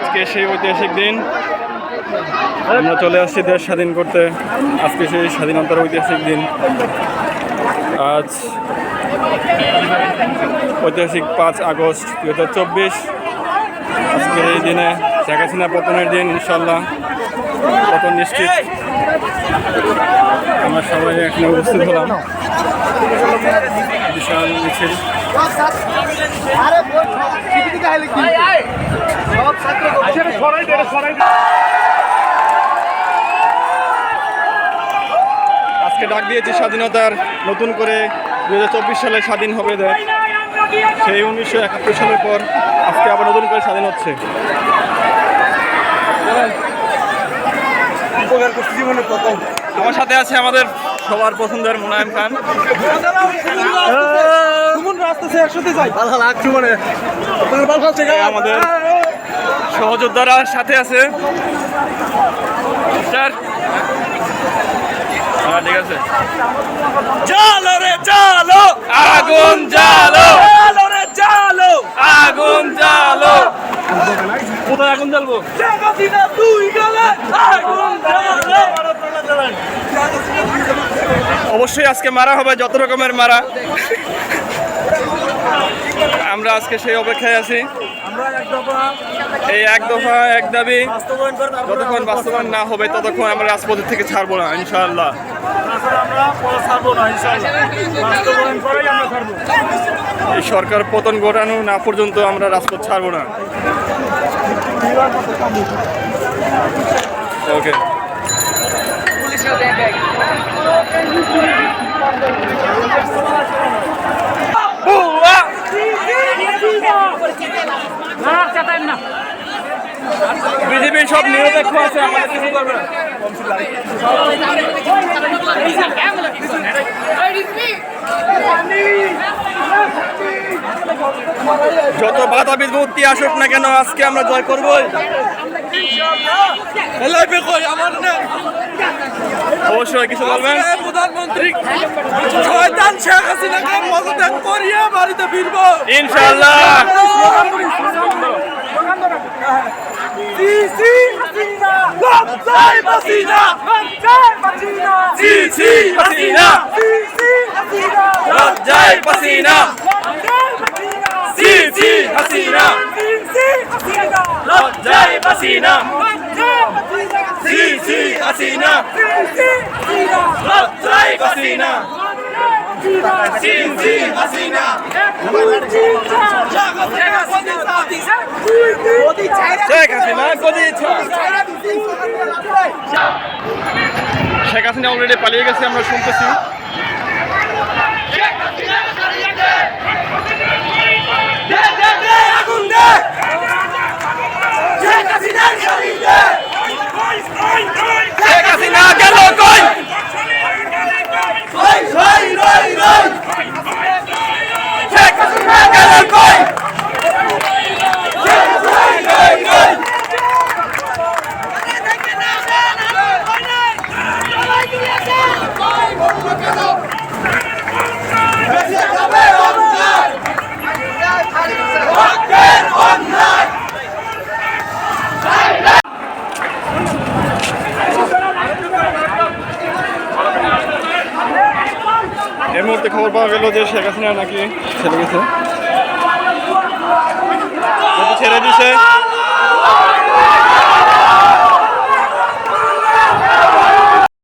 আজকে সেই ঐতিহাসিক দিন, আমরা চলে আসছি দেশ স্বাধীন করতে। আজকে সেই স্বাধীনতার ঐতিহাসিক দিন। আজ ঐতিহাসিক 5 আগস্ট 2024। আজকের এই দিনে শেখ হাসিনা পতনের দিন, ইনশাল্লাহ পতন নিশ্চিত। আমরা সবাই এখানে উপস্থিত হলাম। বিশাল মিছিল। আজকে ডাক দিয়েছি স্বাধীনতার, নতুন করে 2024 সালে স্বাধীন হবে দেশ। সেই 1971 সালের পর আজকে আবার নতুন করে স্বাধীন হচ্ছে। আমার সাথে আছে আমাদের সবার পছন্দের মুনায়েম খান। আমাদের সহযোদ্ধারা সাথে আছে। ঠিক আছে, জালো রে জালো, আগুন জ্বালো, জালো রে জালো, আগুন জ্বালো। কোথায় আগুন জ্বালবো? তুই গেলে আগুন জ্বালো। অবশ্যই আজকে মারা হবে, যত রকমের মারা। আমরা আজকে সেই অপেক্ষায় আছি। এই এক দফা এক দাবি যতক্ষণ বাস্তবায়ন না হবে ততক্ষণ আমরা রাজপথের থেকে ছাড়বো না, ইনশাআল্লাহ। এই সরকার পতন ঘটানো না পর্যন্ত আমরা রাজপথ ছাড়বো না। ওকে, বিজেপির সব নিরপেক্ষ আছে, আমাদের কিছু করবে না। যত বাধা বিপত্তি আসুক না কেন, আজকে আমরা জয় করবই। অবশ্যই কিছু বলবেন? প্রধানমন্ত্রী শয়তান শেখ হাসিনাকে পদত্যাগ করিয়ে বাড়িতে ফিরবো ইনশাআল্লাহ। লজ্জায় হাসিনা, সিসি হাসিনা, লজ্জায় হাসিনা, সিসি হাসিনা, লজ্জায় হাসিনা, সিসি হাসিনা, লজ্জায় হাসিনা, সিসি হাসিনা। শেখ হাসিনা শেখ হাসিনা অলরেডি পালিয়ে গেছে, আমরা শুনতেছি। শেখ হাসিনা গেল কই? শেখ হাসিনা গেল কই? এই মুহূর্তে খবর পাওয়া গেল যে শেখ হাসিনা নাকি ছেড়ে গেছে, ছেড়ে দিছে।